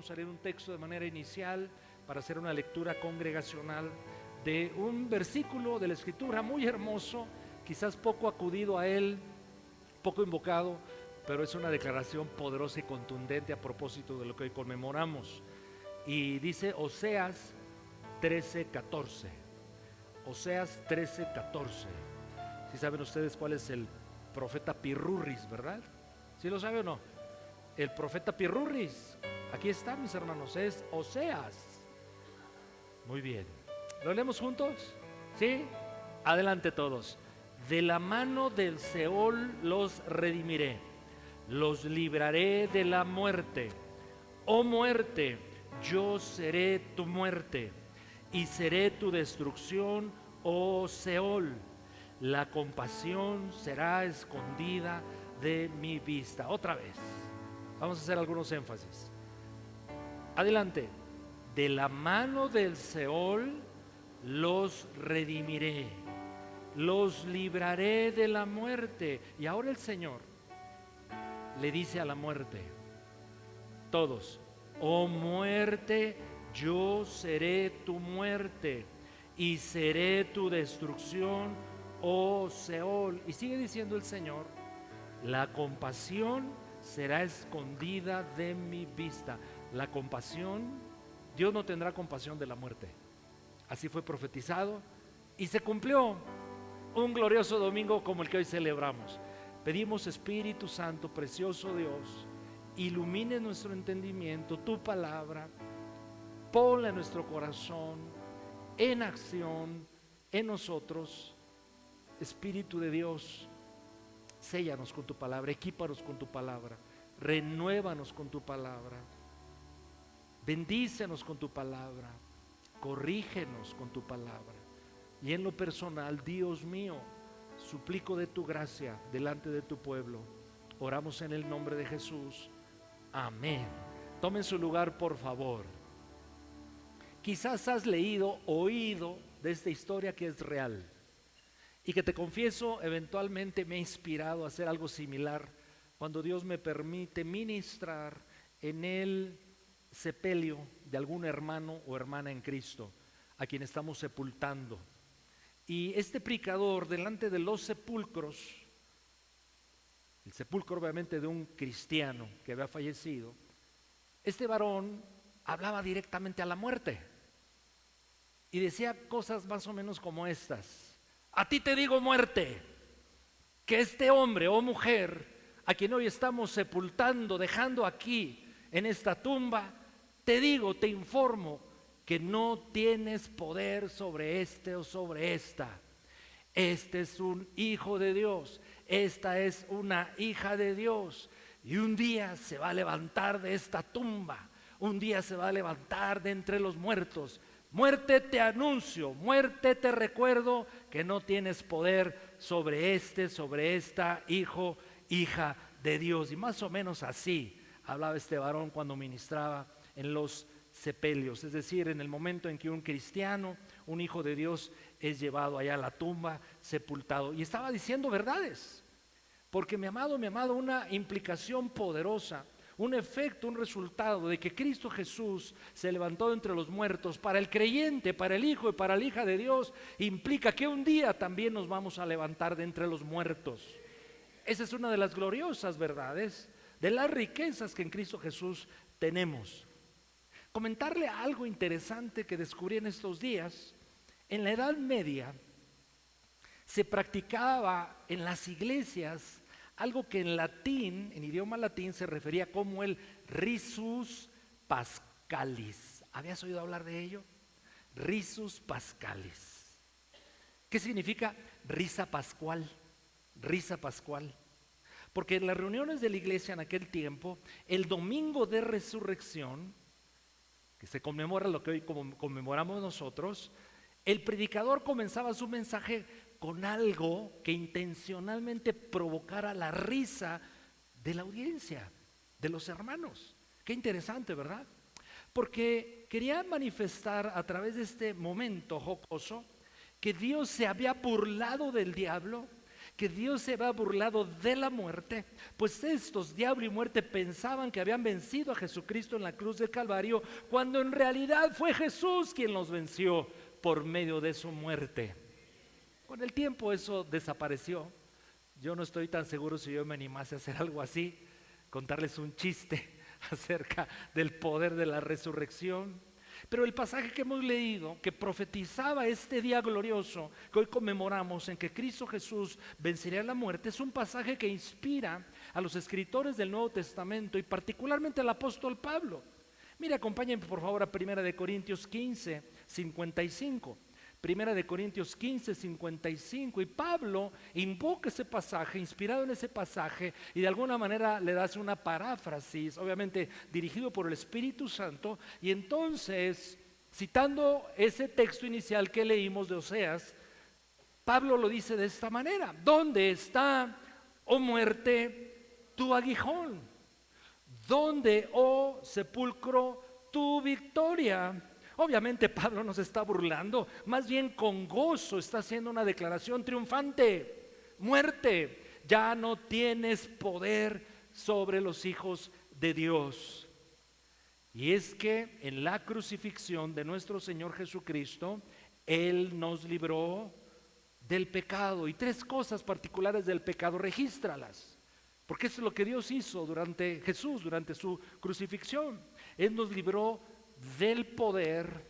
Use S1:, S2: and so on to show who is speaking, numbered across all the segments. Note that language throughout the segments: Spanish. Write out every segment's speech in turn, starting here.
S1: vamos a leer un texto de manera inicial para hacer una lectura congregacional de un versículo de la Escritura muy hermoso, quizás poco acudido a él, poco invocado, pero es una declaración poderosa y contundente a propósito de lo que hoy conmemoramos. Y dice Oseas 13:14. Oseas 13:14. Si saben ustedes cuál es el profeta Pirurris, ¿verdad? ¿Sí lo sabe o no? El profeta Pirurris, aquí está, mis hermanos, es Oseas. Muy bien, ¿lo leemos juntos? ¿Sí? Adelante todos. De la mano del Seol los redimiré, los libraré de la muerte. Oh muerte, yo seré tu muerte y seré tu destrucción, oh Seol. La compasión será escondida de mi vista. Otra vez, vamos a hacer algunos énfasis. Adelante. De la mano del Seol los redimiré, los libraré de la muerte. Y ahora el Señor le dice a la muerte, todos, oh muerte, yo seré tu muerte y seré tu destrucción, oh Seol. Y sigue diciendo el Señor, la compasión será escondida de mi vista. La compasión, Dios no tendrá compasión de la muerte. Así fue profetizado y se cumplió un glorioso domingo como el que hoy celebramos. Pedimos, Espíritu Santo, precioso Dios, ilumine nuestro entendimiento, tu palabra, ponla en nuestro corazón, en acción, en nosotros. Espíritu de Dios, séllanos con tu palabra, equípanos con tu palabra, renuévanos con tu palabra, bendícenos con tu palabra, corrígenos con tu palabra. Y en lo personal, Dios mío, suplico de tu gracia delante de tu pueblo. Oramos en el nombre de Jesús. Amén. Tomen su lugar, por favor. Quizás has leído, oído de esta historia que es real y que te confieso, eventualmente me ha inspirado a hacer algo similar cuando Dios me permite ministrar en el sepelio de algún hermano o hermana en Cristo a quien estamos sepultando. Y este predicador, delante de los sepulcros, el sepulcro obviamente de un cristiano que había fallecido, este varón hablaba directamente a la muerte y decía cosas más o menos como estas: a ti te digo, muerte, que este hombre o mujer a quien hoy estamos sepultando, dejando aquí en esta tumba, te digo, te informo que no tienes poder sobre este o sobre esta. Este es un hijo de Dios, esta es una hija de Dios, y un día se va a levantar de esta tumba, un día se va a levantar de entre los muertos. Muerte, te anuncio, muerte, te recuerdo que no tienes poder sobre este, sobre esta, hijo, hija de Dios. Y más o menos así hablaba este varón cuando ministraba en los sepelios, es decir, en el momento en que un cristiano, un hijo de Dios, es llevado allá a la tumba, sepultado. Y estaba diciendo verdades, porque mi amado, una implicación poderosa, un efecto, un resultado de que Cristo Jesús se levantó de entre los muertos para el creyente, para el hijo y para la hija de Dios, implica que un día también nos vamos a levantar de entre los muertos. Esa es una de las gloriosas verdades, de las riquezas que en Cristo Jesús tenemos. Comentarle algo interesante que descubrí en estos días. En la Edad Media se practicaba en las iglesias algo que en latín, en idioma latín, se refería como el risus pascalis. ¿Habías oído hablar de ello? Risus pascalis. ¿Qué significa risa pascual? Risa pascual. Porque en las reuniones de la iglesia en aquel tiempo, el domingo de resurrección, que se conmemora lo que hoy conmemoramos nosotros, el predicador comenzaba su mensaje con algo que intencionalmente provocara la risa de la audiencia, de los hermanos. Qué interesante, ¿verdad? Porque quería manifestar a través de este momento jocoso que Dios se había burlado del diablo, que Dios se había burlado de la muerte, pues estos, diablo y muerte, pensaban que habían vencido a Jesucristo en la cruz del Calvario, cuando en realidad fue Jesús quien los venció por medio de su muerte. Con el tiempo eso desapareció. Yo no estoy tan seguro si yo me animase a hacer algo así, contarles un chiste acerca del poder de la resurrección. Pero el pasaje que hemos leído, que profetizaba este día glorioso que hoy conmemoramos, en que Cristo Jesús vencería la muerte, es un pasaje que inspira a los escritores del Nuevo Testamento y particularmente al apóstol Pablo. Mire, acompáñenme por favor a 1 Corintios 15, 55. 1 Corintios 15, 55, y Pablo invoca ese pasaje, inspirado en ese pasaje, y de alguna manera le da una paráfrasis, obviamente dirigido por el Espíritu Santo, y entonces, citando ese texto inicial que leímos de Oseas, Pablo lo dice de esta manera: ¿dónde está, oh muerte, tu aguijón? ¿Dónde, oh sepulcro, tu victoria? Obviamente Pablo no se está burlando, más bien con gozo está haciendo una declaración triunfante. Muerte, ya no tienes poder sobre los hijos de Dios. Y es que en la crucifixión de nuestro Señor Jesucristo, Él nos libró del pecado. Y tres cosas particulares del pecado, regístralas, porque eso es lo que Dios hizo durante Jesús, durante su crucifixión. Él nos libró del poder,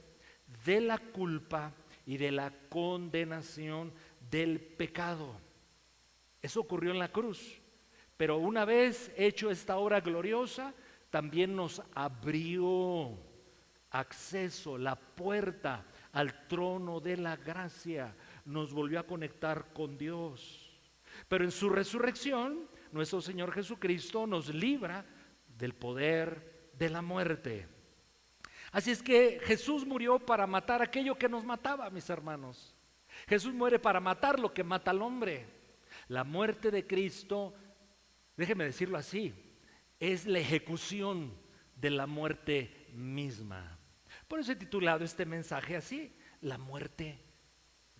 S1: de la culpa y de la condenación del pecado. Eso ocurrió en la cruz. Pero una vez hecho esta obra gloriosa, también nos abrió acceso, la puerta al trono de la gracia. Nos volvió a conectar con Dios. Pero en su resurrección, nuestro Señor Jesucristo nos libra del poder de la muerte. Así es que Jesús murió para matar aquello que nos mataba, mis hermanos. Jesús muere para matar lo que mata al hombre. La muerte de Cristo, déjeme decirlo así, es la ejecución de la muerte misma. Por eso he titulado este mensaje así: la muerte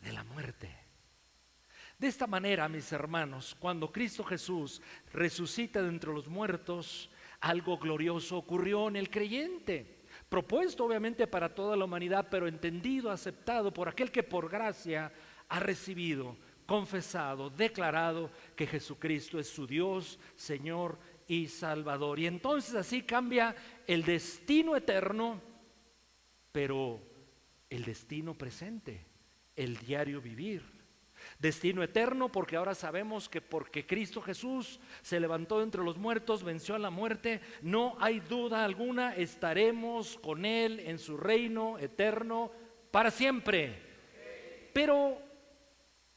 S1: de la muerte. De esta manera, mis hermanos, cuando Cristo Jesús resucita de entre los muertos, algo glorioso ocurrió en el creyente, propuesto obviamente para toda la humanidad, pero entendido, aceptado por aquel que por gracia ha recibido, confesado, declarado que Jesucristo es su Dios, Señor y Salvador. Y entonces así cambia el destino eterno, pero el destino presente, el diario vivir. Destino eterno porque ahora sabemos que porque Cristo Jesús se levantó entre los muertos, venció a la muerte, no hay duda alguna, estaremos con Él en su reino eterno para siempre. Pero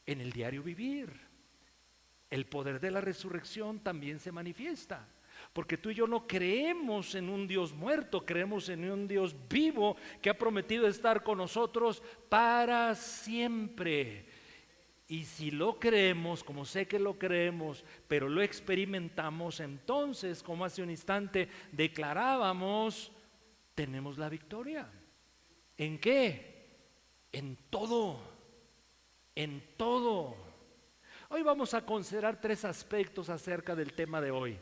S1: en el diario vivir, el poder de la resurrección también se manifiesta. Porque tú y yo no creemos en un Dios muerto, creemos en un Dios vivo que ha prometido estar con nosotros para siempre. Y si lo creemos, como sé que lo creemos, pero lo experimentamos, entonces, como hace un instante declarábamos, tenemos la victoria. ¿En qué? En todo, en todo. Hoy vamos a considerar tres aspectos acerca del tema de hoy.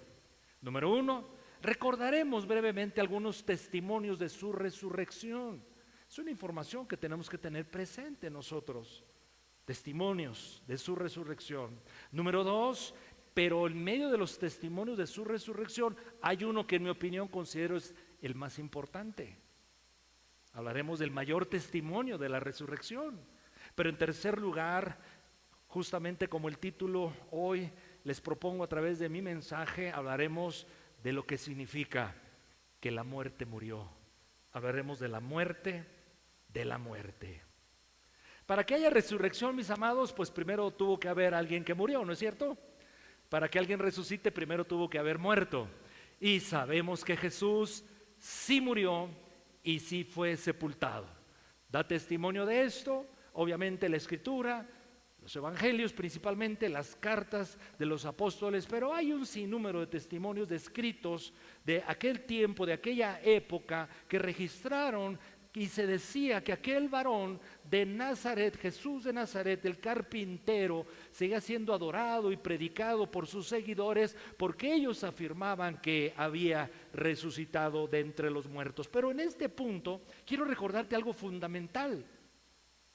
S1: Número uno, recordaremos brevemente algunos testimonios de su resurrección. Es una información que tenemos que tener presente nosotros. Testimonios de su resurrección. Número dos, pero en medio de los testimonios de su resurrección hay uno que en mi opinión considero es el más importante. Hablaremos del mayor testimonio de la resurrección. Pero en tercer lugar, justamente como el título hoy les propongo a través de mi mensaje, hablaremos de lo que significa que la muerte murió. Hablaremos de la muerte, de la muerte. Para que haya resurrección, mis amados, pues primero tuvo que haber alguien que murió, ¿no es cierto? Para que alguien resucite, primero tuvo que haber muerto. Y sabemos que Jesús sí murió y sí fue sepultado. Da testimonio de esto, obviamente la Escritura, los evangelios principalmente, las cartas de los apóstoles, pero hay un sinnúmero de testimonios descritos de aquel tiempo, de aquella época, que registraron y se decía que aquel varón de Nazaret, Jesús de Nazaret, el carpintero, seguía siendo adorado y predicado por sus seguidores porque ellos afirmaban que había resucitado de entre los muertos. Pero en este punto quiero recordarte algo fundamental,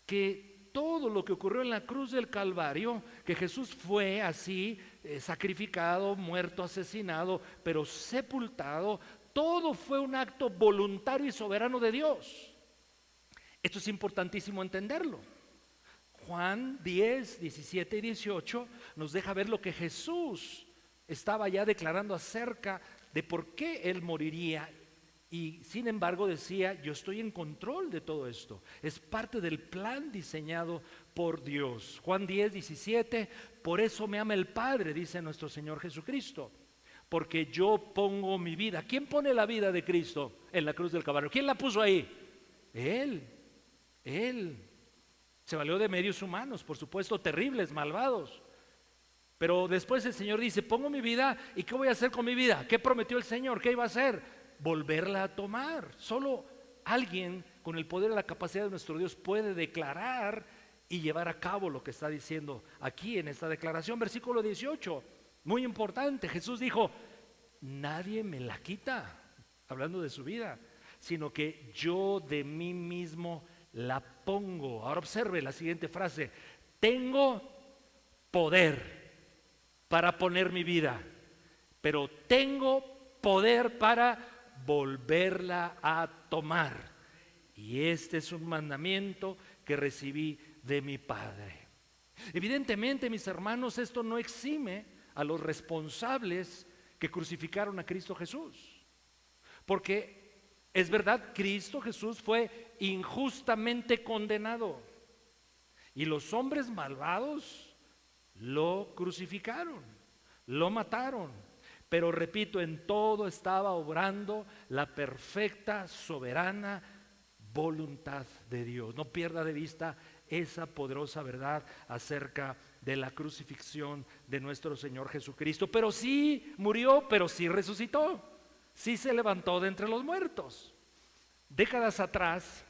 S1: que todo lo que ocurrió en la cruz del Calvario, que Jesús fue así sacrificado, muerto, asesinado, pero sepultado, todo fue un acto voluntario y soberano de Dios. Esto es importantísimo entenderlo. Juan 10, 17 y 18 nos deja ver lo que Jesús estaba ya declarando acerca de por qué Él moriría. Y sin embargo decía, yo estoy en control de todo esto. Es parte del plan diseñado por Dios. Juan 10, 17, por eso me ama el Padre, dice nuestro Señor Jesucristo, porque yo pongo mi vida. ¿Quién pone la vida de Cristo en la cruz del Calvario? ¿Quién la puso ahí? Él. Se valió de medios humanos, por supuesto, terribles, malvados. Pero después el Señor dice, pongo mi vida, ¿y qué voy a hacer con mi vida? ¿Qué prometió el Señor? ¿Qué iba a hacer? Volverla a tomar. Solo alguien con el poder y la capacidad de nuestro Dios puede declarar y llevar a cabo lo que está diciendo aquí en esta declaración. Versículo 18, muy importante. Jesús dijo, nadie me la quita, hablando de su vida, sino que yo de mí mismo la pongo. Ahora observe la siguiente frase, tengo poder para poner mi vida, pero tengo poder para volverla a tomar. Y este es un mandamiento que recibí de mi Padre. Evidentemente, mis hermanos, esto no exime a los responsables que crucificaron a Cristo Jesús, porque es verdad, Cristo Jesús fue injustamente condenado y los hombres malvados lo crucificaron, lo mataron. Pero repito, en todo estaba obrando la perfecta, soberana voluntad de Dios. No pierda de vista esa poderosa verdad acerca de la crucifixión de nuestro Señor Jesucristo. Pero sí murió, pero sí resucitó. Sí se levantó de entre los muertos. Décadas atrás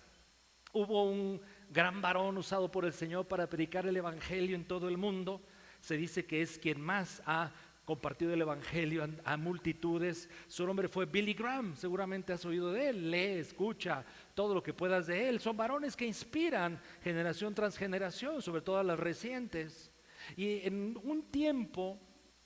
S1: hubo un gran varón usado por el Señor para predicar el evangelio en todo el mundo. Se dice que es quien más ha compartido el evangelio a multitudes. Su nombre fue Billy Graham. Seguramente has oído de él. Lee, escucha todo lo que puedas de él. Son varones que inspiran generación tras generación, sobre todo las recientes. Y en un tiempo,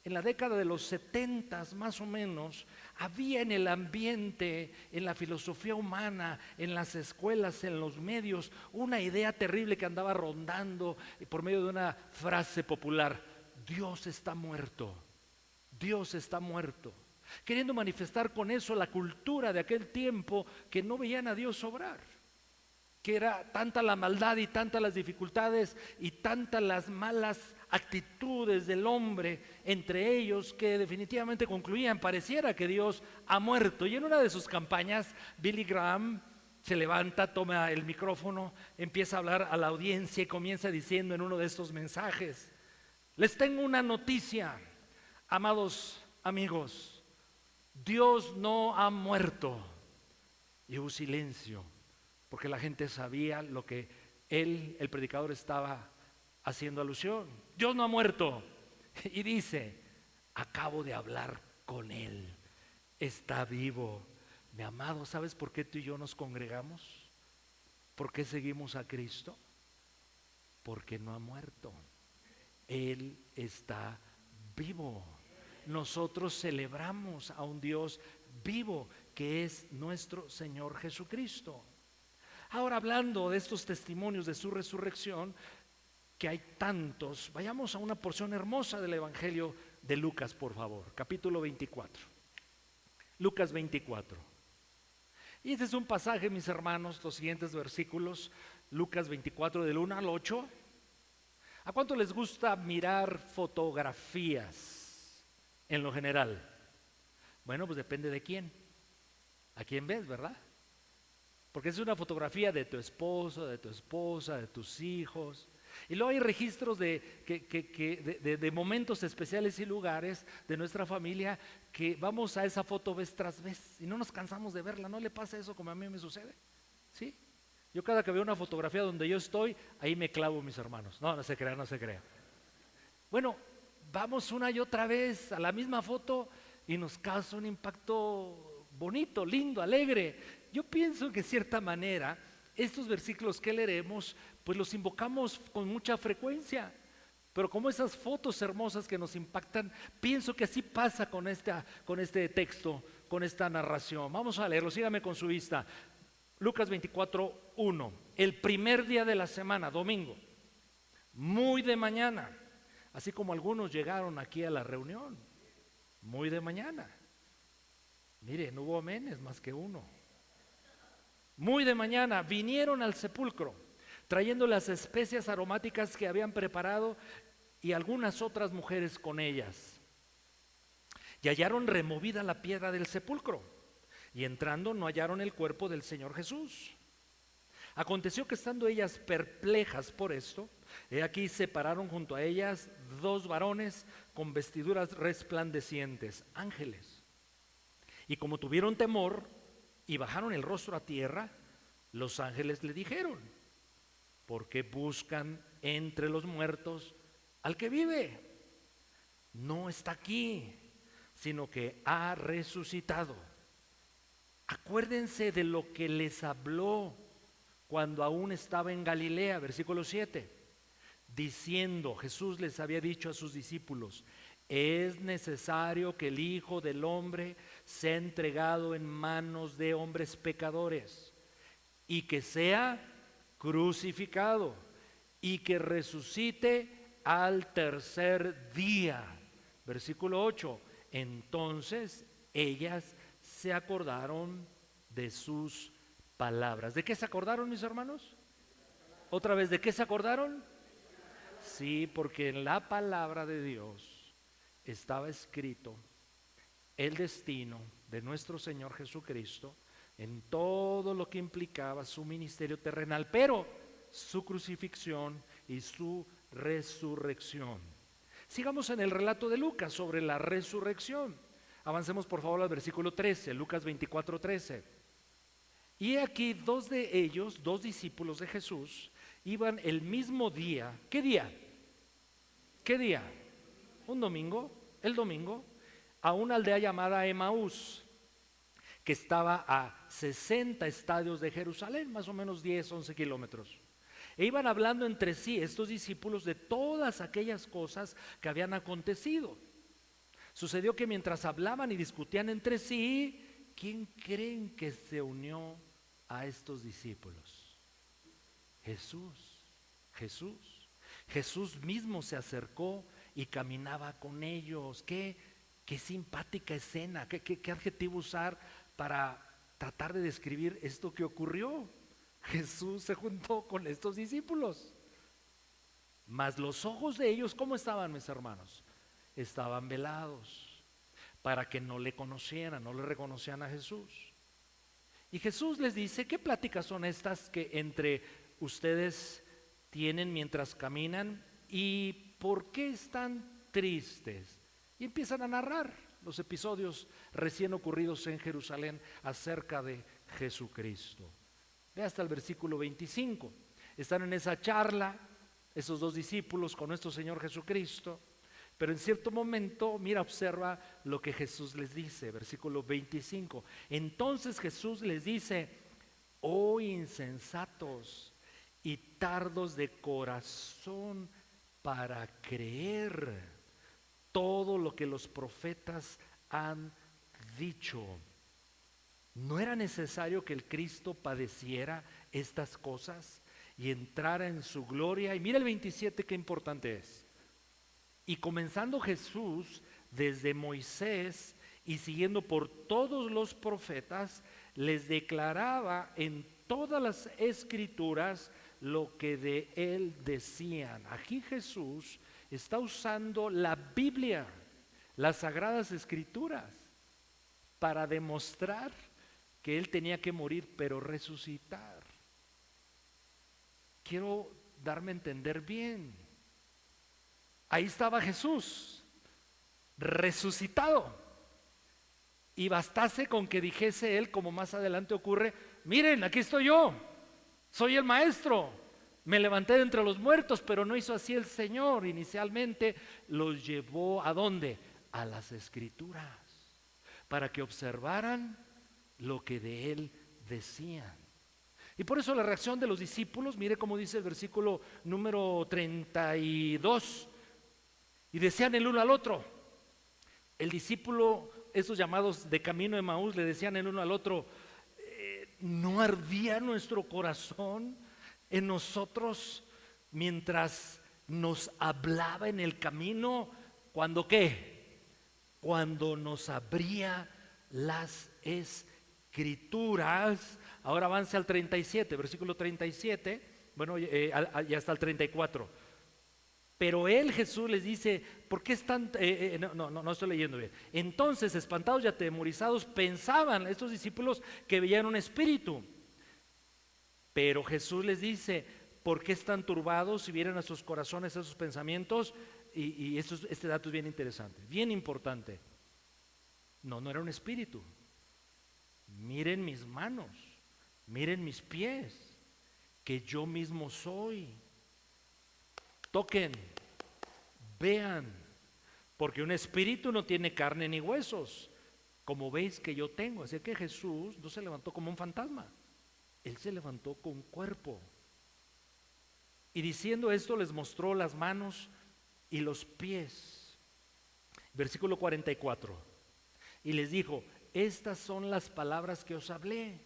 S1: en la década de los 70 más o menos, había en el ambiente, en la filosofía humana, en las escuelas, en los medios, una idea terrible que andaba rondando por medio de una frase popular: Dios está muerto, Dios está muerto, queriendo manifestar con eso la cultura de aquel tiempo que no veían a Dios obrar, que era tanta la maldad y tantas las dificultades y tantas las malas actitudes del hombre entre ellos, que definitivamente concluían, pareciera que Dios ha muerto. Y en una de sus campañas, Billy Graham se levanta, toma el micrófono, empieza a hablar a la audiencia y comienza diciendo en uno de estos mensajes: les tengo una noticia, amados amigos, Dios no ha muerto. Y hubo silencio, porque la gente sabía lo que él, el predicador, estaba haciendo alusión. Dios no ha muerto. Y dice: acabo de hablar con él, está vivo. Mi amado, ¿sabes por qué tú y yo nos congregamos? ¿Por qué seguimos a Cristo? Porque no ha muerto. Él está vivo. Nosotros celebramos a un Dios vivo, que es nuestro Señor Jesucristo. Ahora, hablando de estos testimonios de su resurrección, que hay tantos, vayamos a una porción hermosa del Evangelio de Lucas, por favor, capítulo 24. Lucas 24. Y este es un pasaje, mis hermanos, los siguientes versículos, Lucas 24 del 1 al 8. ¿A cuánto les gusta mirar fotografías en lo general? Bueno, pues depende de quién. ¿A quién ves, verdad? Porque es una fotografía de tu esposo, de tu esposa, de tus hijos. Y luego hay registros de momentos especiales y lugares de nuestra familia que vamos a esa foto vez tras vez y no nos cansamos de verla. ¿No le pasa eso como a mí me sucede? ¿Sí? Yo cada que veo una fotografía donde yo estoy, ahí me clavo, mis hermanos. No, no se crea, no se crea. Bueno, vamos una y otra vez a la misma foto y nos causa un impacto bonito, lindo, alegre. Yo pienso que de cierta manera estos versículos que leeremos, pues los invocamos con mucha frecuencia. Pero como esas fotos hermosas que nos impactan, pienso que así pasa con este texto, con esta narración. Vamos a leerlo, sígame con su vista. Lucas 24:1. El primer día de la semana, domingo, muy de mañana, así como algunos llegaron aquí a la reunión, muy de mañana. Mire, no hubo amenes más que uno. Muy de mañana vinieron al sepulcro, trayendo las especias aromáticas que habían preparado y algunas otras mujeres con ellas. Y hallaron removida la piedra del sepulcro, y entrando no hallaron el cuerpo del Señor Jesús. Aconteció que estando ellas perplejas por esto, he aquí se pararon junto a ellas dos varones con vestiduras resplandecientes, ángeles. Y como tuvieron temor y bajaron el rostro a tierra, los ángeles le dijeron: ¿por qué buscan entre los muertos al que vive? No está aquí, sino que ha resucitado. Acuérdense de lo que les habló cuando aún estaba en Galilea, versículo 7, diciendo, Jesús les había dicho a sus discípulos: es necesario que el Hijo del Hombre sea entregado en manos de hombres pecadores y que sea crucificado y que resucite al tercer día. Versículo 8, entonces ellas se acordaron de sus palabras. ¿De qué se acordaron, mis hermanos? Otra vez, ¿de qué se acordaron? Sí, porque en la palabra de Dios estaba escrito el destino de nuestro Señor Jesucristo en todo lo que implicaba su ministerio terrenal, pero su crucifixión y su resurrección. Sigamos en el relato de Lucas sobre la resurrección. Avancemos por favor al versículo 13, Lucas 24:13. Y aquí dos de ellos, dos discípulos de Jesús, iban el mismo día. ¿Qué día? ¿Qué día? Un domingo, el domingo, a una aldea llamada Emaús, que estaba a 60 estadios de Jerusalén, más o menos 10, 11 kilómetros. E iban hablando entre sí estos discípulos de todas aquellas cosas que habían acontecido. Sucedió que mientras hablaban y discutían entre sí, ¿quién creen que se unió a estos discípulos? Jesús. Jesús mismo se acercó y caminaba con ellos. Qué simpática escena, qué adjetivo usar para tratar de describir esto que ocurrió. Jesús se juntó con estos discípulos, mas los ojos de ellos, ¿cómo estaban, mis hermanos? Estaban velados para que no le conocieran, no le reconocían a Jesús. Y Jesús les dice: ¿qué pláticas son estas que entre ustedes tienen mientras caminan? ¿Y por qué están tristes? Y empiezan a narrar los episodios recién ocurridos en Jerusalén acerca de Jesucristo. Ve hasta el versículo 25. Están en esa charla esos dos discípulos con nuestro Señor Jesucristo, pero en cierto momento, mira, observa lo que Jesús les dice, versículo 25. Entonces Jesús les dice: oh insensatos y tardos de corazón para creer todo lo que los profetas han dicho. ¿No era necesario que el Cristo padeciera estas cosas y entrara en su gloria? Y mira el 27, qué importante es. Y comenzando Jesús desde Moisés y siguiendo por todos los profetas, les declaraba en todas las escrituras lo que de él decían. Aquí Jesús está usando la Biblia, las sagradas escrituras, para demostrar que él tenía que morir pero resucitar. Quiero darme a entender bien. Ahí estaba Jesús resucitado, y bastase con que dijese él, como más adelante ocurre: miren, aquí estoy yo, soy el maestro, me levanté de entre los muertos, pero no hizo así el Señor. Inicialmente los llevó ¿a dónde? A las Escrituras, para que observaran lo que de Él decían. Y por eso la reacción de los discípulos, mire cómo dice el versículo número 32, y decían el uno al otro. El discípulo, esos llamados de camino de Emaús, le decían el uno al otro, ¿no ardía nuestro corazón en nosotros mientras nos hablaba en el camino? ¿Cuándo qué? Cuando nos abría las Escrituras. Ahora avance al 37, versículo 37, bueno, y hasta el 34. Pero él, Jesús, les dice, ¿por qué están? No estoy leyendo bien. Entonces, espantados y atemorizados, pensaban estos discípulos que veían un espíritu. Pero Jesús les dice, ¿por qué están turbados? Si vieran a sus corazones esos pensamientos. Y este dato es bien interesante, bien importante. No era un espíritu. Miren mis manos, miren mis pies, que yo mismo soy. Toquen, vean, porque un espíritu no tiene carne ni huesos, como veis que yo tengo. Así que Jesús no se levantó como un fantasma, Él se levantó con un cuerpo. Y diciendo esto les mostró las manos y los pies. Versículo 44. Y les dijo, estas son las palabras que os hablé,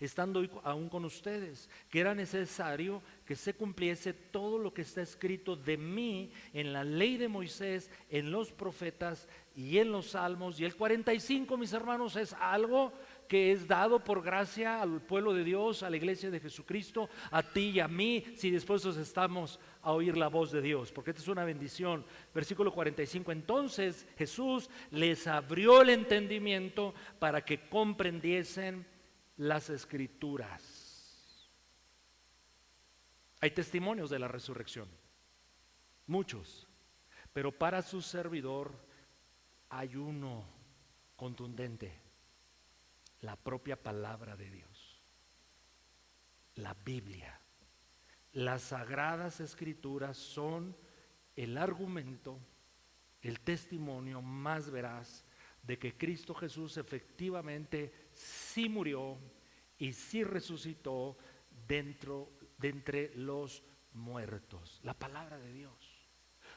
S1: estando hoy aún con ustedes, que era necesario que se cumpliese todo lo que está escrito de mí en la ley de Moisés, en los profetas y en los salmos. Y el 45, mis hermanos, es algo que es dado por gracia al pueblo de Dios, a la iglesia de Jesucristo, a ti y a mí, si dispuestos estamos a oír la voz de Dios, porque esta es una bendición. Versículo 45, entonces Jesús les abrió el entendimiento para que comprendiesen las Escrituras. Hay testimonios de la resurrección, muchos, pero para su servidor hay uno contundente: la propia palabra de Dios, la Biblia. Las sagradas Escrituras son el argumento, el testimonio más veraz de que Cristo Jesús efectivamente sí murió y sí resucitó de entre los muertos. La palabra de Dios.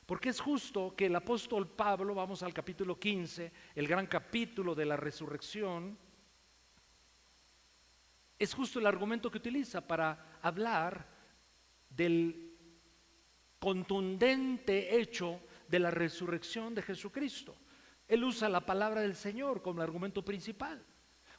S1: Porque es justo que el apóstol Pablo, vamos al capítulo 15, el gran capítulo de la resurrección, es justo el argumento que utiliza para hablar del contundente hecho de la resurrección de Jesucristo. Él usa la palabra del Señor como el argumento principal.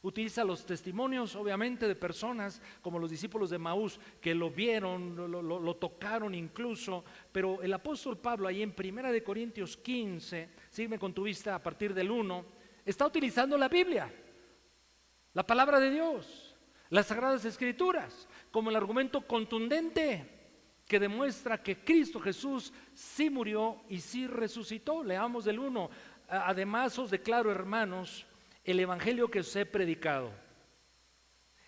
S1: Utiliza los testimonios, obviamente, de personas como los discípulos de Emaús que lo vieron, lo tocaron incluso. Pero el apóstol Pablo, ahí en 1 Corintios 15, sígueme con tu vista a partir del 1, está utilizando la Biblia, la palabra de Dios, las sagradas Escrituras, como el argumento contundente que demuestra que Cristo Jesús sí murió y sí resucitó. Leamos del 1. Además os declaro, hermanos, el evangelio que os he predicado,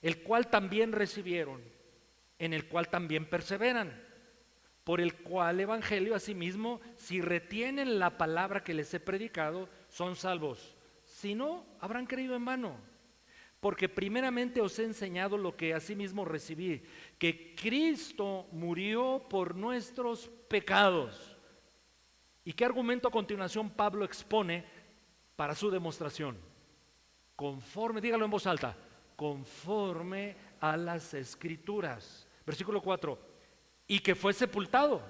S1: el cual también recibieron, en el cual también perseveran, por el cual evangelio asimismo, si retienen la palabra que les he predicado, son salvos. Si no, habrán creído en vano. Porque primeramente os he enseñado lo que asimismo recibí, que Cristo murió por nuestros pecados. ¿Y qué argumento a continuación Pablo expone para su demostración? Conforme, dígalo en voz alta, conforme a las Escrituras. Versículo 4, y que fue sepultado,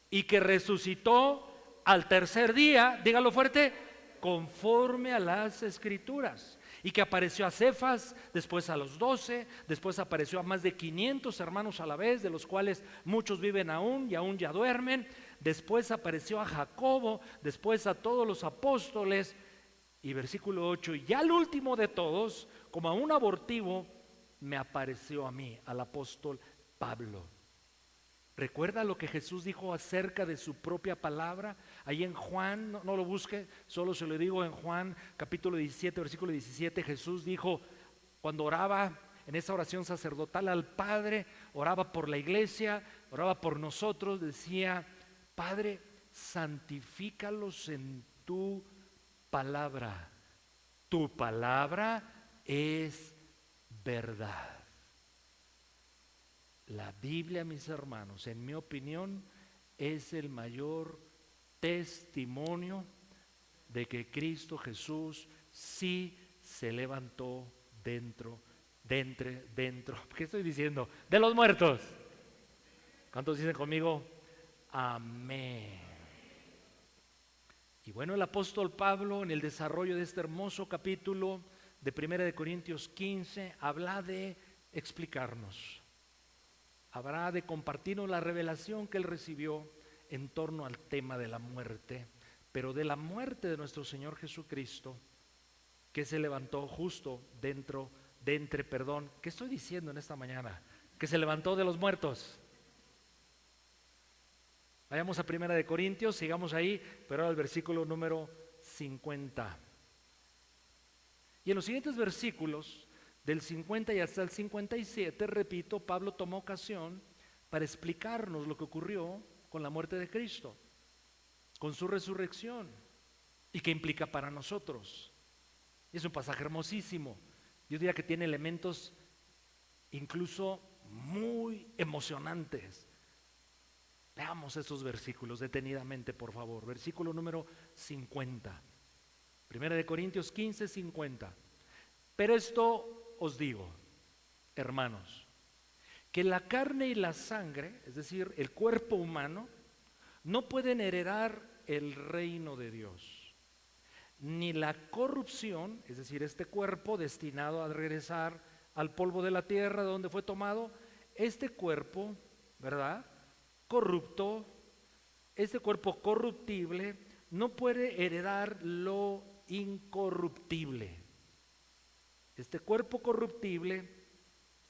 S1: y que resucitó al tercer día, dígalo fuerte, conforme a las Escrituras. Y que apareció a Cefas, después a los 12, después apareció a más de 500 hermanos a la vez, de los cuales muchos viven aún y aún ya duermen. Después apareció a Jacobo, después a todos los apóstoles. Y versículo 8, y ya el último de todos, como a un abortivo, me apareció a mí, al apóstol Pablo. ¿Recuerda lo que Jesús dijo acerca de su propia palabra? Ahí en Juan, no lo busque, solo se lo digo en Juan capítulo 17, versículo 17, Jesús dijo, cuando oraba, en esa oración sacerdotal al Padre, oraba por la iglesia, oraba por nosotros, decía: Padre, santifícalos en tu palabra. Tu palabra es verdad. La Biblia, mis hermanos, en mi opinión, es el mayor testimonio de que Cristo Jesús sí se levantó dentro, ¿qué estoy diciendo? De los muertos. ¿Cuántos dicen conmigo? Amén. Y bueno, el apóstol Pablo, en el desarrollo de este hermoso capítulo de 1 de Corintios 15, habla de explicarnos, habrá de compartirnos la revelación que él recibió en torno al tema de la muerte, pero de la muerte de nuestro Señor Jesucristo, que se levantó justo ¿qué estoy diciendo en esta mañana? Que se levantó de los muertos. Vayamos a 1 de Corintios, sigamos ahí, pero ahora al versículo número 50. Y en los siguientes versículos, del 50 y hasta el 57, repito, Pablo tomó ocasión para explicarnos lo que ocurrió con la muerte de Cristo, con su resurrección, y qué implica para nosotros. Es un pasaje hermosísimo. Yo diría que tiene elementos incluso muy emocionantes. Leamos estos versículos detenidamente, por favor. Versículo número 50. 1 de Corintios 15, 50. Pero esto os digo, hermanos, que la carne y la sangre, es decir, el cuerpo humano, no pueden heredar el reino de Dios, ni la corrupción, es decir, este cuerpo destinado a regresar al polvo de la tierra de donde fue tomado, este cuerpo, ¿verdad?, corrupto, este cuerpo corruptible no puede heredar lo incorruptible. Este cuerpo corruptible,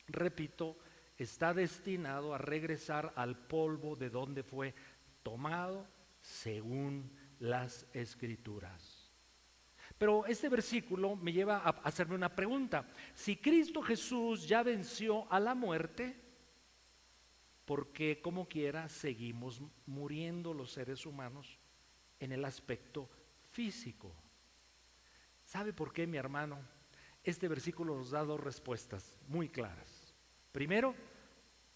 S1: repito, está destinado a regresar al polvo de donde fue tomado según las Escrituras. Pero este versículo me lleva a hacerme una pregunta. Si Cristo Jesús ya venció a la muerte, ¿por qué como quiera seguimos muriendo los seres humanos en el aspecto físico? ¿Sabe por qué, mi hermano? Este versículo nos da dos respuestas muy claras. Primero,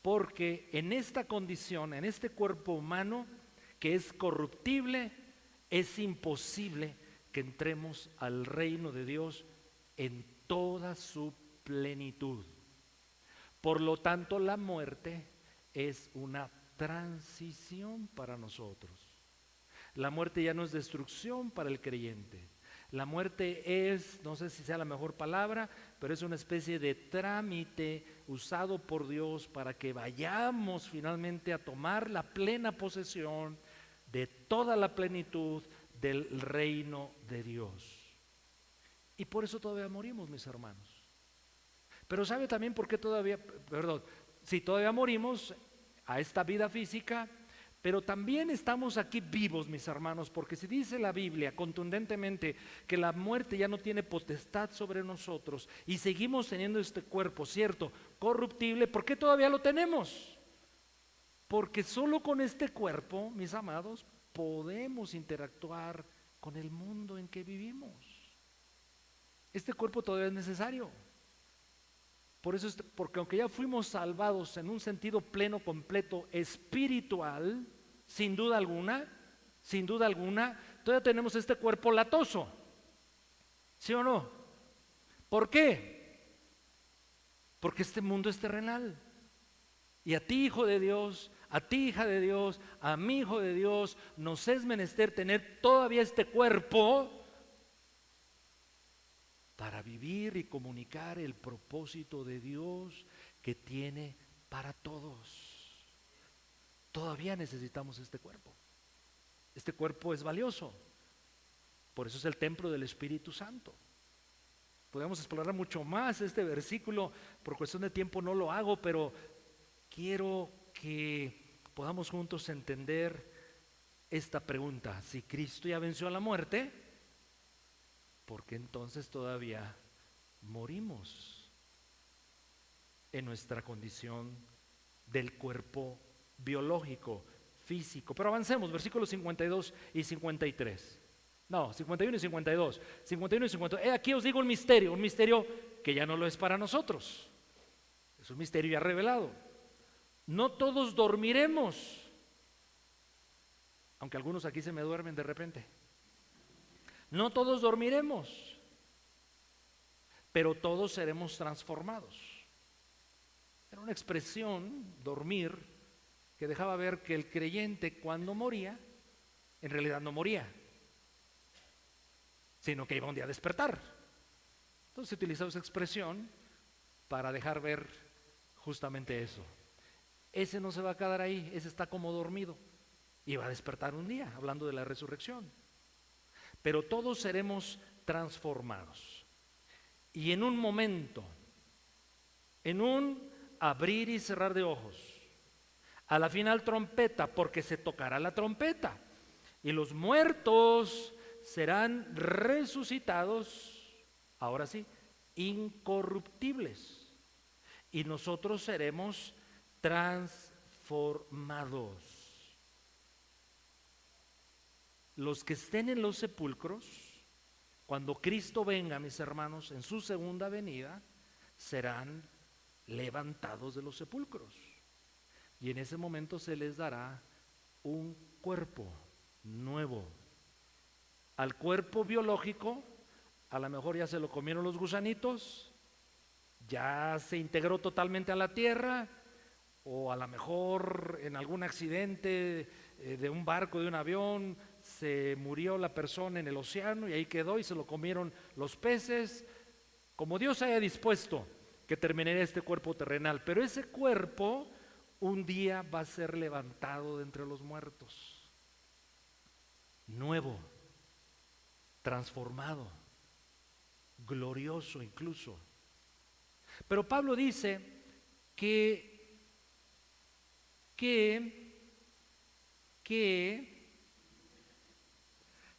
S1: porque en esta condición, en este cuerpo humano que es corruptible, es imposible que entremos al reino de Dios en toda su plenitud. Por lo tanto, la muerte es una transición para nosotros. La muerte ya no es destrucción para el creyente. La muerte es, no sé si sea la mejor palabra, pero es una especie de trámite usado por Dios para que vayamos finalmente a tomar la plena posesión de toda la plenitud del reino de Dios. Y por eso todavía morimos, mis hermanos. Pero ¿sabe también por qué todavía morimos a esta vida física? Pero también estamos aquí vivos, mis hermanos, porque si dice la Biblia contundentemente que la muerte ya no tiene potestad sobre nosotros y seguimos teniendo este cuerpo, cierto, corruptible, ¿por qué todavía lo tenemos? Porque solo con este cuerpo, mis amados, podemos interactuar con el mundo en que vivimos. Este cuerpo todavía es necesario. Por eso, porque aunque ya fuimos salvados en un sentido pleno, completo, espiritual, sin duda alguna, todavía tenemos este cuerpo latoso. ¿Sí o no? ¿Por qué? Porque este mundo es terrenal. Y a ti, hijo de Dios, a ti, hija de Dios, a mi hijo de Dios, nos es menester tener todavía este cuerpo para vivir y comunicar el propósito de Dios que tiene para todos. Todavía necesitamos este cuerpo. Este cuerpo es valioso. Por eso es el templo del Espíritu Santo. Podemos explorar mucho más este versículo, por cuestión de tiempo no lo hago, pero quiero que podamos juntos entender esta pregunta. Si Cristo ya venció a la muerte, ¿por qué entonces todavía morimos? en nuestra condición del cuerpo biológico, físico. Pero avancemos, versículos 52 y 53. No, 51 y 52. 51 y 52. Aquí os digo un misterio que ya no lo es para nosotros. Es un misterio ya revelado. No todos dormiremos, aunque algunos aquí se me duermen de repente. No todos dormiremos, pero todos seremos transformados. Era una expresión, dormir, que dejaba ver que el creyente cuando moría, en realidad no moría, sino que iba un día a despertar. Entonces se utilizaba esa expresión para dejar ver justamente eso. Ese no se va a quedar ahí, ese está como dormido y va a despertar un día, hablando de la resurrección. Pero todos seremos transformados. Y en un momento, en un abrir y cerrar de ojos, a la final trompeta, porque se tocará la trompeta, y los muertos serán resucitados, ahora sí, incorruptibles, y nosotros seremos transformados. Los que estén en los sepulcros, cuando Cristo venga, mis hermanos, en su segunda venida, serán levantados de los sepulcros. Y en ese momento se les dará un cuerpo nuevo. Al cuerpo biológico, a lo mejor ya se lo comieron los gusanitos, ya se integró totalmente a la tierra, o a lo mejor en algún accidente de un barco, de un avión, se murió la persona en el océano y ahí quedó y se lo comieron los peces. Como Dios haya dispuesto que terminaría este cuerpo terrenal, pero ese cuerpo un día va a ser levantado de entre los muertos, nuevo, transformado, glorioso incluso. Pero Pablo dice que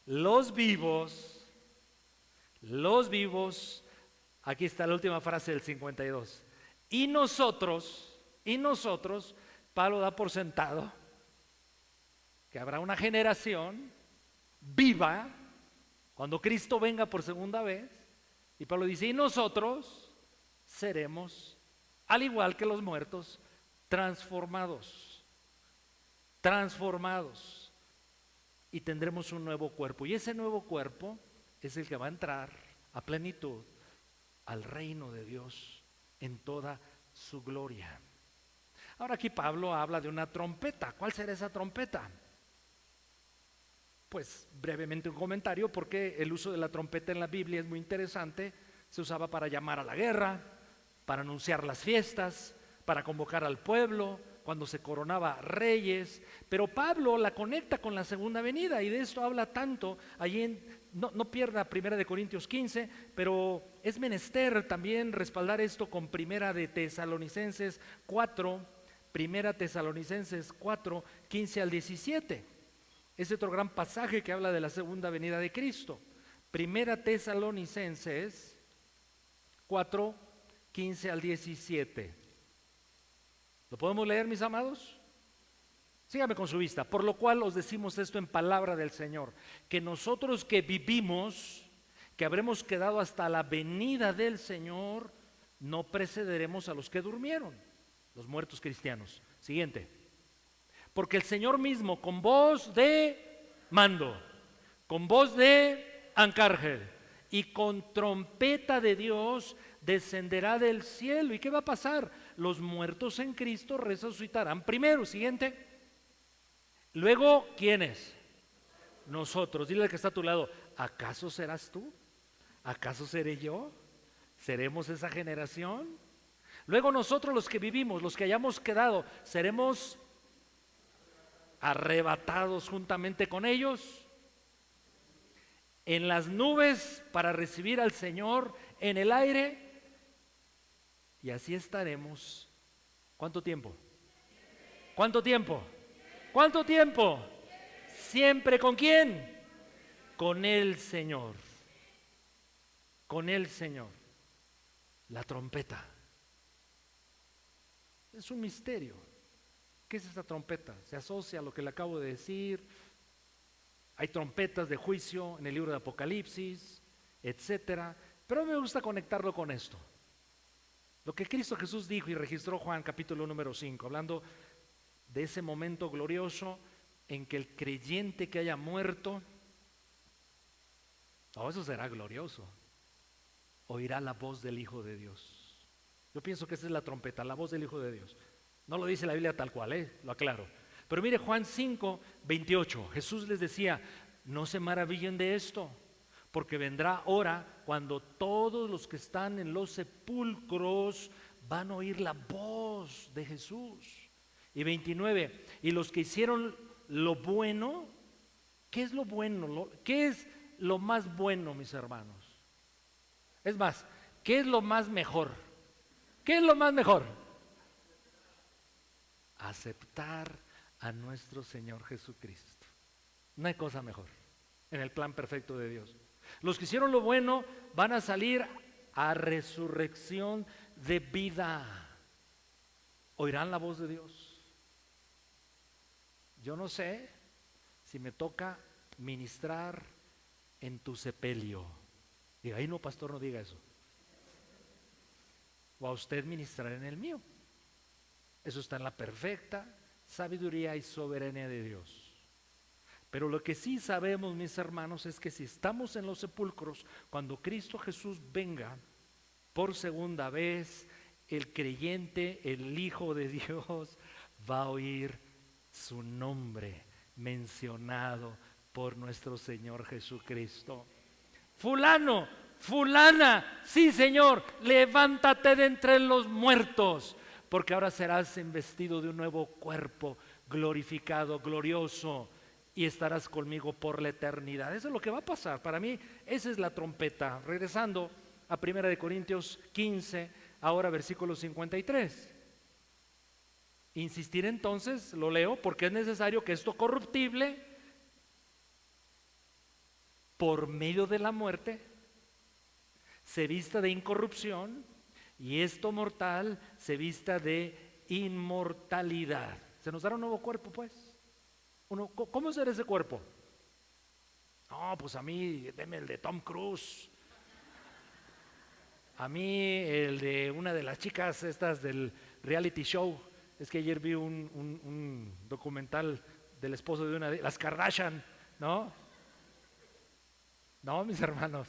S1: los vivos, aquí está la última frase del 52, y nosotros, Pablo da por sentado que habrá una generación viva cuando Cristo venga por segunda vez, y Pablo dice, y nosotros seremos, al igual que los muertos, transformados, y tendremos un nuevo cuerpo, y ese nuevo cuerpo es el que va a entrar a plenitud al reino de Dios en toda su gloria. Ahora aquí Pablo habla de una trompeta. ¿Cuál será esa trompeta? Pues brevemente un comentario, porque el uso de la trompeta en la Biblia es muy interesante. Se usaba para llamar a la guerra, para anunciar las fiestas, para convocar al pueblo, cuando se coronaba reyes, pero Pablo la conecta con la segunda venida, y de esto habla tanto allí no pierda 1 Corintios 15, pero es menester también respaldar esto con 1 Tesalonicenses 4, 15 al 17. Es otro gran pasaje que habla de la segunda venida de Cristo. 1 Tesalonicenses 4, 15 al 17. ¿Lo podemos leer, mis amados? Sígame con su vista. Por lo cual os decimos esto en palabra del Señor, que nosotros que vivimos, que habremos quedado hasta la venida del Señor, no precederemos a los que durmieron, los muertos cristianos. Siguiente. Porque el Señor mismo, con voz de mando, con voz de arcángel y con trompeta de Dios, descenderá del cielo. ¿Y qué va a pasar? Los muertos en Cristo resucitarán primero. Siguiente. Luego, ¿quiénes? Nosotros. Dile al que está a tu lado, ¿acaso serás tú? ¿Acaso seré yo? ¿Seremos esa generación? Luego nosotros, los que vivimos, los que hayamos quedado, seremos arrebatados juntamente con ellos en las nubes para recibir al Señor en el aire, y así estaremos. ¿Cuánto tiempo? ¿Cuánto tiempo? ¿Cuánto tiempo? Siempre. ¿Con quién? Con el Señor. Con el Señor. La trompeta. es un misterio. ¿Qué es esta trompeta? Se asocia a lo que le acabo de decir. Hay trompetas de juicio en el libro de Apocalipsis, etcétera. Pero me gusta conectarlo con esto. Lo que Cristo Jesús dijo y registró Juan capítulo número 5, hablando de ese momento glorioso en que el creyente que haya muerto, eso será glorioso, oirá la voz del Hijo de Dios. Yo pienso que esa es la trompeta, la voz del Hijo de Dios. No lo dice la Biblia tal cual, lo aclaro. Pero mire Juan 5, 28, Jesús les decía, no se maravillen de esto, porque vendrá hora cuando todos los que están en los sepulcros van a oír la voz de Jesús. Y 29, y los que hicieron lo bueno, ¿qué es lo bueno? ¿Qué es lo más bueno, mis hermanos? Es más, ¿qué es lo más mejor? ¿Qué es lo más mejor? Aceptar a nuestro Señor Jesucristo. No hay cosa mejor en el plan perfecto de Dios. Los que hicieron lo bueno van a salir a resurrección de vida. Oirán la voz de Dios. Yo no sé si me toca ministrar en tu sepelio. Diga, ay no, pastor, no diga eso. O a usted ministrar en el mío. Eso está en la perfecta sabiduría y soberanía de Dios. Pero lo que sí sabemos, mis hermanos, es que si estamos en los sepulcros, cuando Cristo Jesús venga por segunda vez, el creyente, el Hijo de Dios, va a oír su nombre mencionado por nuestro Señor Jesucristo. Fulano, fulana, sí Señor, levántate de entre los muertos, porque ahora serás investido de un nuevo cuerpo glorificado, glorioso, y estarás conmigo por la eternidad. Eso es lo que va a pasar. Para mí, esa es la trompeta. Regresando a 1 Corintios 15, ahora versículo 53. Insistir entonces, lo leo, porque es necesario que esto corruptible, por medio de la muerte, se vista de incorrupción, y esto mortal se vista de inmortalidad. Se nos dará un nuevo cuerpo, pues. ¿Cómo será ese cuerpo? No, pues a mí, deme el de Tom Cruise. A mí el de una de las chicas estas del reality show. Es que ayer vi un documental del esposo de una de las Kardashian, ¿no? No, mis hermanos,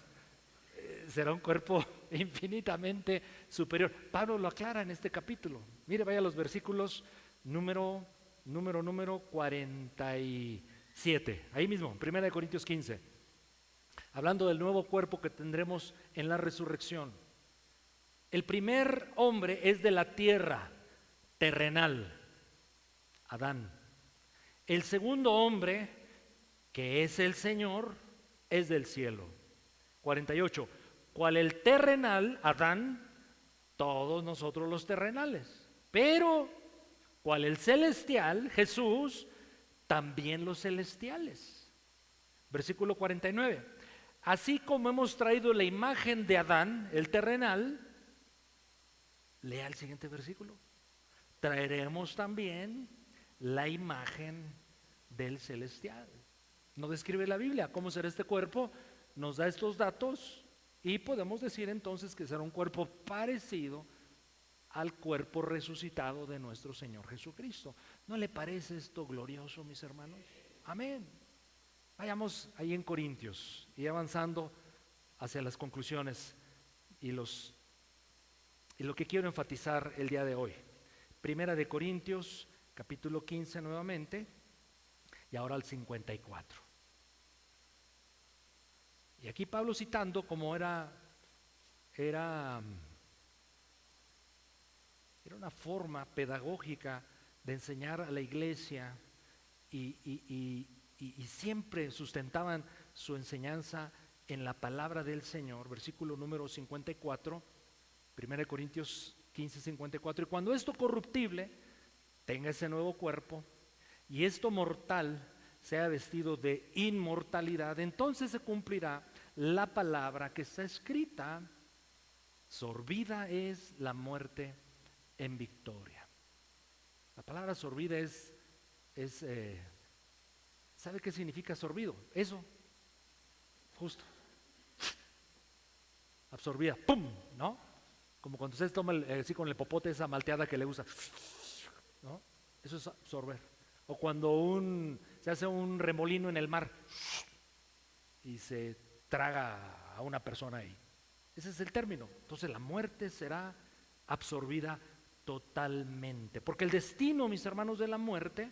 S1: será un cuerpo infinitamente superior. Pablo lo aclara en este capítulo. Mire, vaya a los versículos número 47, ahí mismo, 1 Corintios 15, hablando del nuevo cuerpo que tendremos en la resurrección. El primer hombre es de la tierra, terrenal, Adán. El segundo hombre, que es el Señor, es del cielo. 48, cual el terrenal, Adán, todos nosotros los terrenales, pero cual el celestial, Jesús, también los celestiales. Versículo 49. Así como hemos traído la imagen de Adán, el terrenal, lea el siguiente versículo. Traeremos también la imagen del celestial. No describe la Biblia cómo será este cuerpo, nos da estos datos y podemos decir entonces que será un cuerpo parecido al cuerpo resucitado de nuestro Señor Jesucristo. ¿No le parece esto glorioso, mis hermanos? Amén. Vayamos ahí en Corintios y avanzando hacia las conclusiones y lo que quiero enfatizar el día de hoy. 1 Corintios, capítulo 15 nuevamente, y ahora al 54. Y aquí Pablo citando como era una forma pedagógica de enseñar a la iglesia y siempre sustentaban su enseñanza en la palabra del Señor. Versículo número 54, 1 Corintios 15, 54. Y cuando esto corruptible tenga ese nuevo cuerpo y esto mortal sea vestido de inmortalidad, entonces se cumplirá la palabra que está escrita: sorbida es la muerte en victoria. La palabra sorbida es ¿sabe qué significa sorbido? Eso, justo, absorbida, ¡pum!, ¿no? Como cuando usted toma así con el popote esa malteada que le gusta, ¿no? Eso es absorber. O cuando se hace un remolino en el mar y se traga a una persona ahí. Ese es el término. Entonces la muerte será absorbida totalmente. Porque el destino, mis hermanos, de la muerte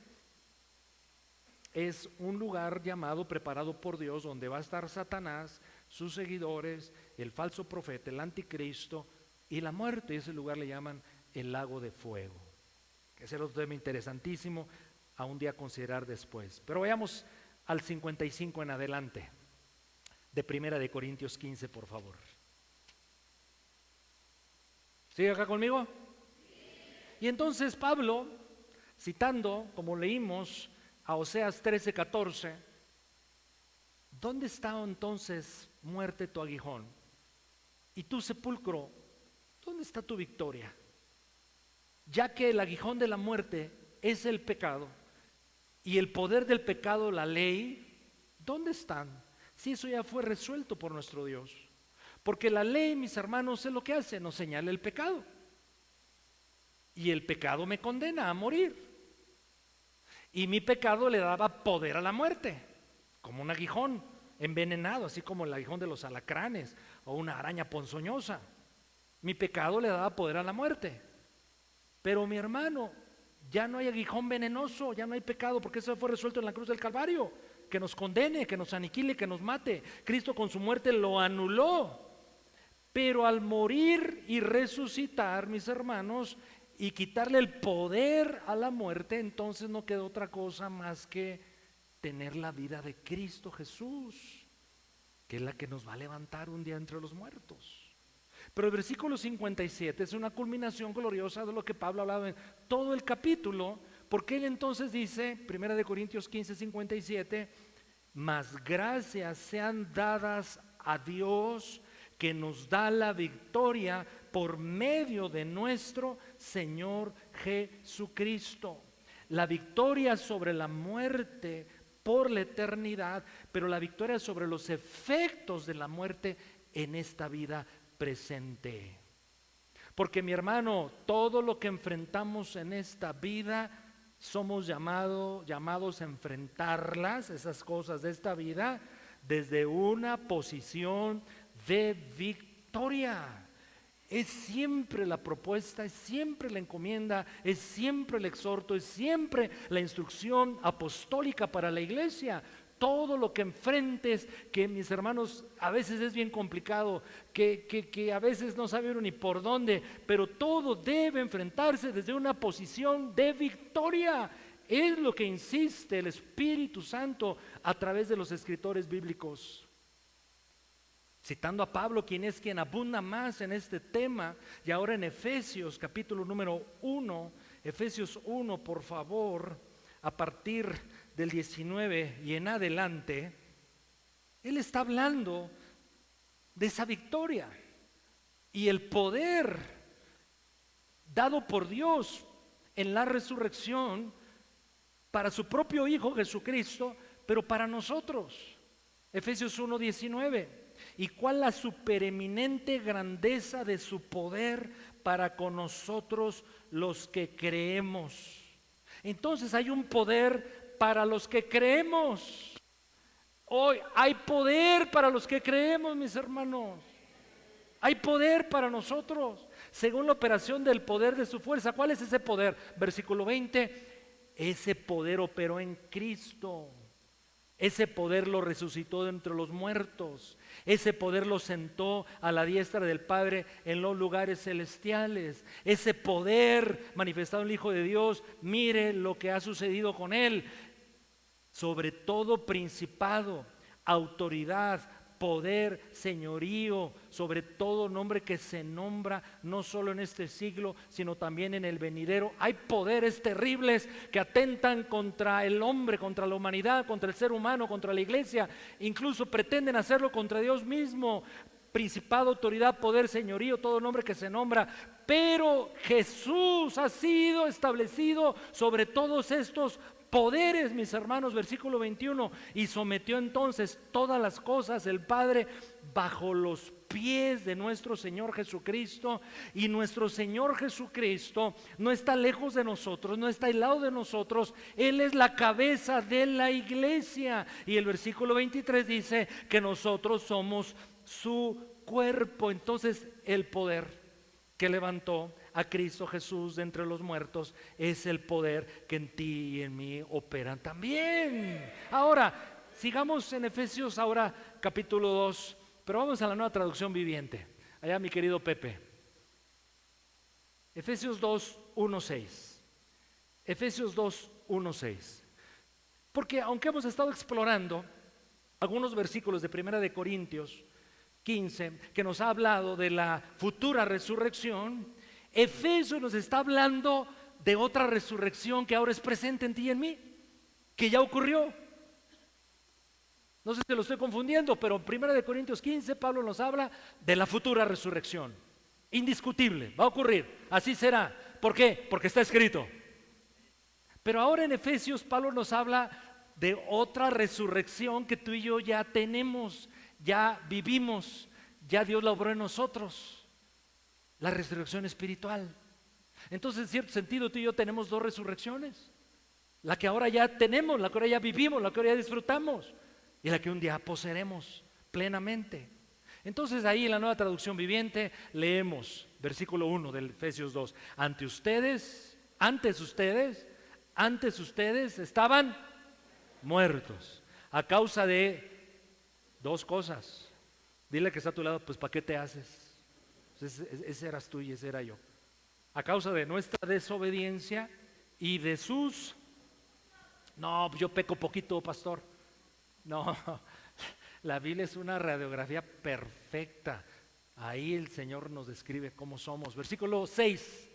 S1: es un lugar llamado, preparado por Dios, donde va a estar Satanás, sus seguidores, el falso profeta, el anticristo y la muerte. Ese lugar le llaman el lago de fuego. Ese es otro tema interesantísimo a un día considerar después. Pero vayamos al 55 en adelante, de Primera de Corintios 15, por favor. ¿Sigue acá conmigo? Y entonces Pablo, citando, como leímos, a Oseas 13:14, ¿dónde está entonces, muerte, tu aguijón? Y tu sepulcro, ¿dónde está tu victoria? Ya que el aguijón de la muerte es el pecado y el poder del pecado, la ley, ¿dónde están? Si eso ya fue resuelto por nuestro Dios. Porque la ley, mis hermanos, es lo que hace, nos señala el pecado. Y el pecado me condena a morir. Y mi pecado le daba poder a la muerte, como un aguijón envenenado, así como el aguijón de los alacranes o una araña ponzoñosa. Mi pecado le daba poder a la muerte. Pero mi hermano, ya no hay aguijón venenoso, ya no hay pecado, porque eso fue resuelto en la cruz del Calvario, que nos condene, que nos aniquile, que nos mate. Cristo con su muerte lo anuló. Pero al morir y resucitar, mis hermanos, y quitarle el poder a la muerte, entonces no queda otra cosa más que tener la vida de Cristo Jesús, que es la que nos va a levantar un día entre los muertos. Pero el versículo 57 es una culminación gloriosa de lo que Pablo hablaba en todo el capítulo, porque él entonces dice, 1 Corintios 15:57, mas gracias sean dadas a Dios, que nos da la victoria por medio de nuestro Señor Jesucristo. La victoria sobre la muerte por la eternidad, pero la victoria sobre los efectos de la muerte en esta vida presente. Porque mi hermano, todo lo que enfrentamos en esta vida, somos llamados a enfrentarlas, esas cosas de esta vida, desde una posición de victoria. Es siempre la propuesta, es siempre la encomienda, es siempre el exhorto, es siempre la instrucción apostólica para la iglesia. Todo lo que enfrentes, que mis hermanos, a veces es bien complicado, que a veces no sabe uno ni por dónde, pero todo debe enfrentarse desde una posición de victoria. Es lo que insiste el Espíritu Santo a través de los escritores bíblicos. Citando a Pablo, quien abunda más en este tema, y ahora en Efesios capítulo número 1, Efesios 1, por favor, a partir del 19 y en adelante, él está hablando de esa victoria y el poder dado por Dios en la resurrección para su propio Hijo Jesucristo, pero para nosotros. Efesios 1:19. Y cuál la supereminente grandeza de su poder para con nosotros los que creemos. Entonces hay un poder para los que creemos. Hoy hay poder para los que creemos, mis hermanos. Hay poder para nosotros, según la operación del poder de su fuerza. ¿Cuál es ese poder? Versículo 20. Ese poder operó en Cristo. Ese poder lo resucitó de entre los muertos. Ese poder lo sentó a la diestra del Padre en los lugares celestiales. Ese poder manifestado en el Hijo de Dios, mire lo que ha sucedido con él. Sobre todo principado, autoridad, poder, señorío, sobre todo nombre que se nombra no solo en este siglo, sino también en el venidero. Hay poderes terribles que atentan contra el hombre, contra la humanidad, contra el ser humano, contra la iglesia, incluso pretenden hacerlo contra Dios mismo. principado, autoridad, poder, señorío, todo nombre que se nombra. Pero Jesús ha sido establecido sobre todos estos poderes, mis hermanos, versículo 21, y sometió entonces todas las cosas el Padre bajo los pies de nuestro Señor Jesucristo. Y nuestro Señor Jesucristo no está lejos de nosotros, no está al lado de nosotros. Él es la cabeza de la iglesia. Y el versículo 23 dice que nosotros somos su cuerpo. Entonces el poder que levantó a Cristo Jesús de entre los muertos es el poder que en ti y en mí operan también. Ahora, sigamos en Efesios ahora capítulo 2, pero vamos a la Nueva Traducción Viviente. Allá mi querido Pepe. Efesios 2, 1, 6. Efesios 2, 1, 6. Porque aunque hemos estado explorando algunos versículos de Primera de Corintios 15, que nos ha hablado de la futura resurrección, Efesios nos está hablando de otra resurrección que ahora es presente en ti y en mí, que ya ocurrió. No sé si lo estoy confundiendo, pero en 1 Corintios 15 Pablo nos habla de la futura resurrección. Indiscutible, va a ocurrir, así será. ¿Por qué? Porque está escrito. Pero ahora en Efesios Pablo nos habla de otra resurrección que tú y yo ya tenemos, ya vivimos, ya Dios la obró en nosotros. La resurrección espiritual. Entonces, en cierto sentido, tú y yo tenemos dos resurrecciones. La que ahora ya tenemos, la que ahora ya vivimos, la que ahora ya disfrutamos y la que un día poseeremos plenamente. Entonces, ahí en la Nueva Traducción Viviente leemos versículo 1 del Efesios 2. Antes ustedes estaban muertos a causa de dos cosas. Dile que está a tu lado, pues ¿para qué te haces? Ese eras tú y ese era yo. A causa de nuestra desobediencia y de sus... No, yo peco poquito, pastor. No, la Biblia es una radiografía perfecta. Ahí el Señor nos describe cómo somos. Versículo 6.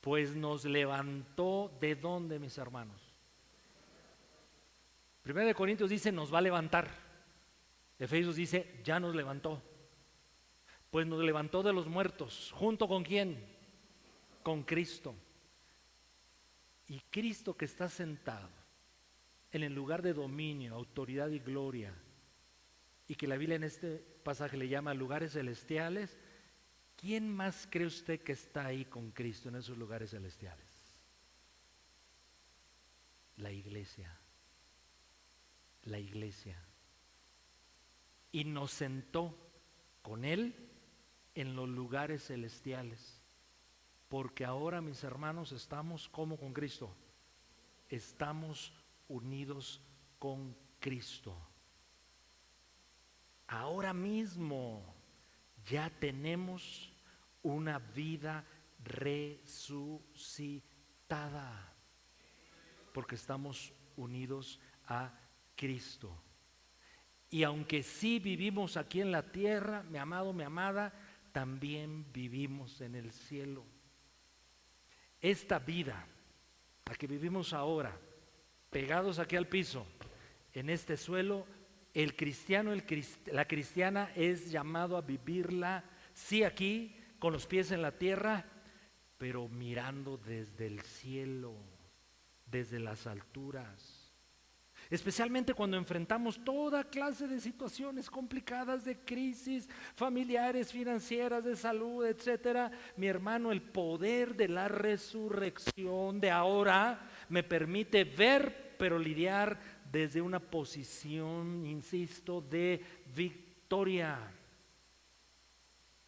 S1: Pues nos levantó, ¿de dónde, mis hermanos? 1 Corintios dice nos va a levantar. Efesios dice ya nos levantó. Pues nos levantó de los muertos. ¿Junto con quién? Con Cristo. Y Cristo que está sentado en el lugar de dominio, autoridad y gloria, y que la Biblia en este pasaje le llama lugares celestiales. ¿Quién más cree usted que está ahí con Cristo en esos lugares celestiales? La iglesia. La iglesia. Y nos sentó con Él en los lugares celestiales. Porque ahora, mis hermanos, estamos como con Cristo. Estamos unidos con Cristo. Ahora mismo ya tenemos una vida resucitada. Porque estamos unidos a Cristo. Y aunque sí vivimos aquí en la tierra, mi amado, mi amada, también vivimos en el cielo. Esta vida, la que vivimos ahora, pegados aquí al piso, en este suelo, el cristiano, la cristiana es llamado a vivirla, sí aquí, con los pies en la tierra, pero mirando desde el cielo, desde las alturas. Especialmente cuando enfrentamos toda clase de situaciones complicadas, de crisis familiares, financieras, de salud, etcétera. Mi hermano, el poder de la resurrección de ahora me permite ver, pero lidiar desde una posición, insisto, de victoria.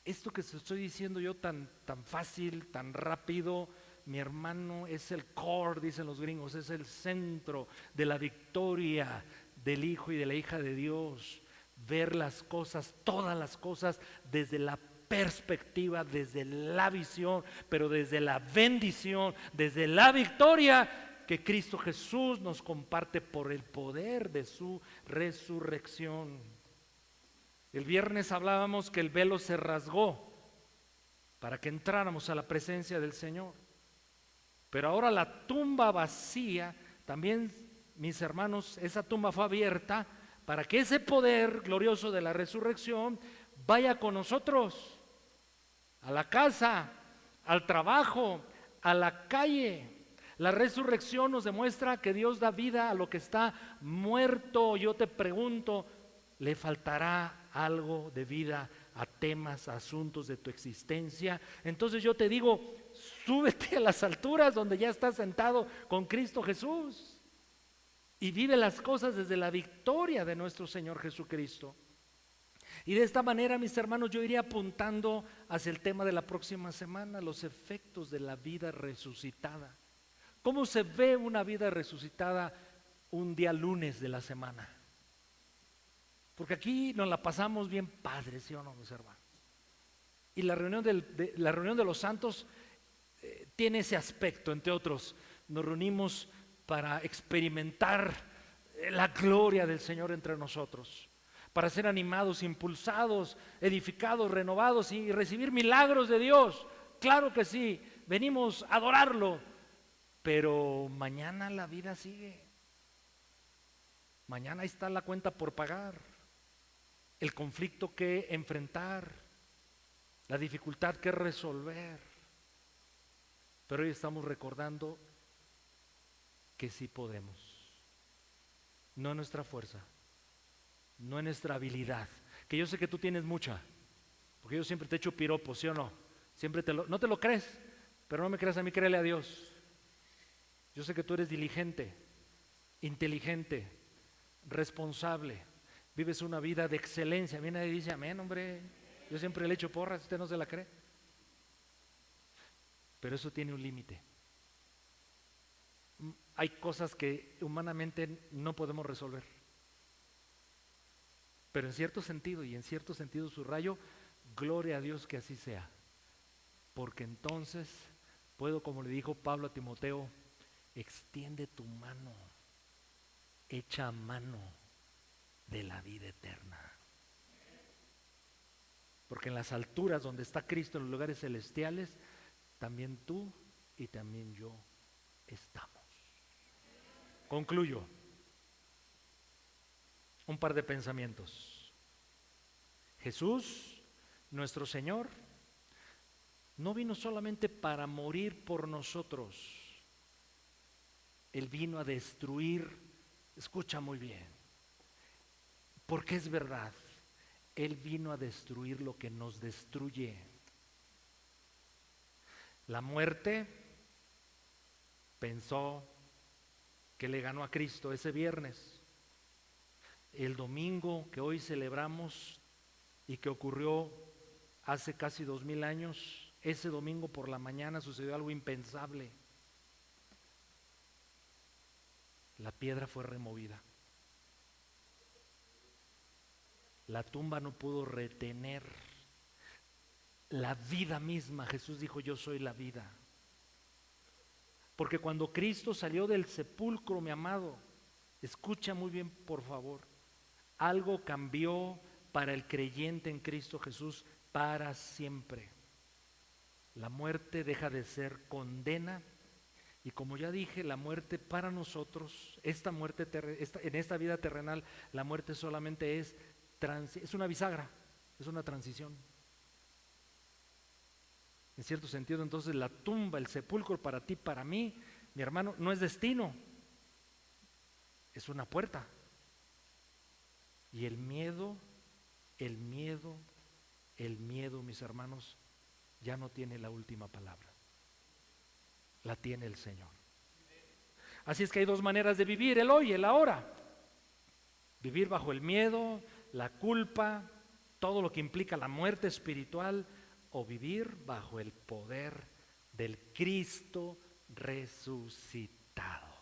S1: Esto que se estoy diciendo yo tan fácil, tan rápido, mi hermano, es el core, dicen los gringos, es el centro de la victoria del Hijo y de la hija de Dios. Ver las cosas, todas las cosas desde la perspectiva, desde la visión, pero desde la bendición, desde la victoria que Cristo Jesús nos comparte por el poder de su resurrección. El viernes hablábamos que el velo se rasgó para que entráramos a la presencia del Señor. Pero ahora la tumba vacía, también, mis hermanos, esa tumba fue abierta para que ese poder glorioso de la resurrección vaya con nosotros a la casa, al trabajo, a la calle. La resurrección nos demuestra que Dios da vida a lo que está muerto. Yo te pregunto, ¿le faltará algo de vida a temas, a asuntos de tu existencia? Entonces yo te digo, súbete a las alturas donde ya estás sentado con Cristo Jesús y vive las cosas desde la victoria de nuestro Señor Jesucristo. Y de esta manera, mis hermanos, yo iría apuntando hacia el tema de la próxima semana, los efectos de la vida resucitada. ¿Cómo se ve una vida resucitada un día lunes de la semana? Porque aquí nos la pasamos bien padre, ¿sí o no, mis hermanos? Y la reunión de los santos tiene ese aspecto, entre otros. Nos reunimos para experimentar la gloria del Señor entre nosotros, para ser animados, impulsados, edificados, renovados y recibir milagros de Dios. Claro que sí, venimos a adorarlo, pero mañana la vida sigue. Mañana está la cuenta por pagar, el conflicto que enfrentar, la dificultad que resolver. Pero hoy estamos recordando que sí podemos, no en nuestra fuerza, no en nuestra habilidad, que yo sé que tú tienes mucha, porque yo siempre te echo piropos, ¿sí o no? Siempre no te lo crees, pero no me creas a mí, créele a Dios. Yo sé que tú eres diligente, inteligente, responsable, vives una vida de excelencia. A mí nadie dice amén, hombre. Yo siempre le echo porras, usted no se la cree. Pero eso tiene un límite. Hay cosas que humanamente no podemos resolver. Pero en cierto sentido, y en cierto sentido subrayo, gloria a Dios que así sea. Porque entonces puedo, como le dijo Pablo a Timoteo, extiende tu mano, echa mano de la vida eterna. Porque en las alturas donde está Cristo, en los lugares celestiales, también tú y también yo estamos. Concluyo. Un par de pensamientos. Jesús, nuestro Señor, no vino solamente para morir por nosotros. Él vino a destruir, escucha muy bien, porque es verdad, Él vino a destruir lo que nos destruye. La muerte pensó que le ganó a Cristo ese viernes. El domingo que hoy celebramos y que ocurrió hace casi 2000 años, ese domingo por la mañana sucedió algo impensable. La piedra fue removida. La tumba no pudo retener la vida misma. Jesús dijo, yo soy la vida. Porque cuando Cristo salió del sepulcro, mi amado, escucha muy bien por favor, algo cambió para el creyente en Cristo Jesús para siempre. La muerte deja de ser condena. Y como ya dije, la muerte para nosotros, en esta vida terrenal, la muerte solamente es una bisagra, es una transición. En cierto sentido, entonces, la tumba, el sepulcro para ti, para mí, mi hermano, no es destino, es una puerta. Y el miedo, mis hermanos, ya no tiene la última palabra. La tiene el Señor. Así es que hay dos maneras de vivir, el hoy y el ahora. Vivir bajo el miedo, la culpa, todo lo que implica la muerte espiritual, o vivir bajo el poder del Cristo resucitado.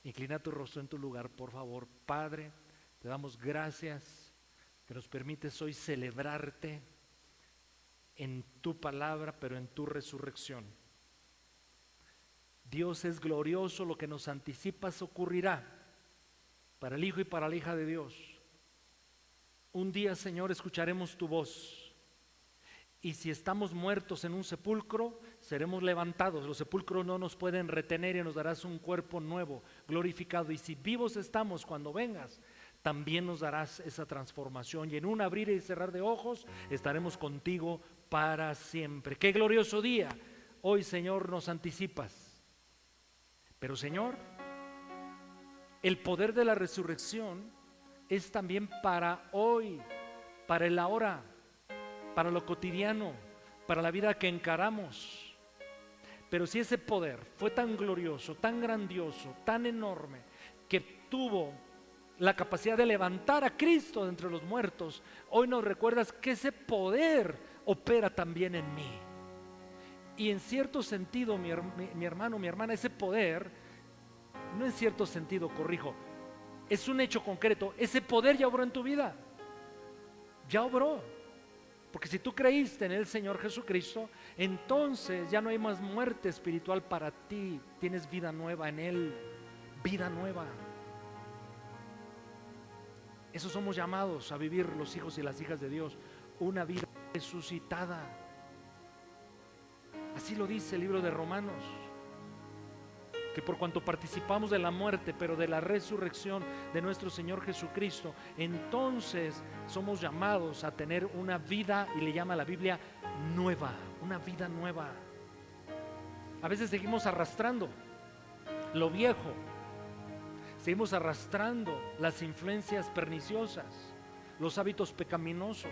S1: Inclina tu rostro en tu lugar, por favor. Padre, te damos gracias que nos permites hoy celebrarte en tu palabra, pero en tu resurrección. Dios es glorioso, lo que nos anticipas ocurrirá para el Hijo y para la hija de Dios. Un día, Señor, escucharemos tu voz. Y si estamos muertos en un sepulcro, seremos levantados. Los sepulcros no nos pueden retener y nos darás un cuerpo nuevo, glorificado. Y si vivos estamos cuando vengas, también nos darás esa transformación y en un abrir y cerrar de ojos estaremos contigo para siempre. Qué glorioso día hoy, Señor, nos anticipas. Pero, Señor, el poder de la resurrección es también para hoy, para el ahora, para lo cotidiano, para la vida que encaramos. Pero si ese poder fue tan glorioso, tan grandioso, tan enorme, que tuvo la capacidad de levantar a Cristo de entre los muertos, hoy nos recuerdas que ese poder opera también en mí. Y en cierto sentido, mi hermano, mi hermana, ese poder, no en cierto sentido, corrijo, es un hecho concreto. Ese poder ya obró en tu vida, ya obró. Porque si tú creíste en el Señor Jesucristo, entonces ya no hay más muerte espiritual para ti. Tienes vida nueva en Él, vida nueva. Eso somos llamados a vivir los hijos y las hijas de Dios, una vida resucitada. Así lo dice el libro de Romanos, que por cuanto participamos de la muerte, pero de la resurrección de nuestro Señor Jesucristo, entonces somos llamados a tener una vida, y le llama a la Biblia nueva, una vida nueva. A veces seguimos arrastrando lo viejo, seguimos arrastrando las influencias perniciosas, los hábitos pecaminosos,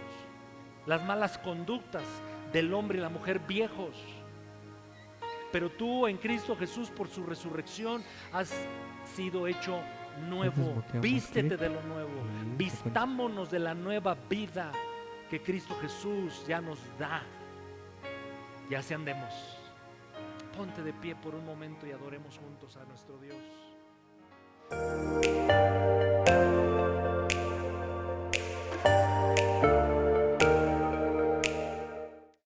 S1: las malas conductas del hombre y la mujer viejos. Pero tú en Cristo Jesús, por su resurrección, has sido hecho nuevo. Vístete de lo nuevo, vistámonos de la nueva vida que Cristo Jesús ya nos da. Y así andemos. Ponte de pie por un momento y adoremos juntos a nuestro Dios.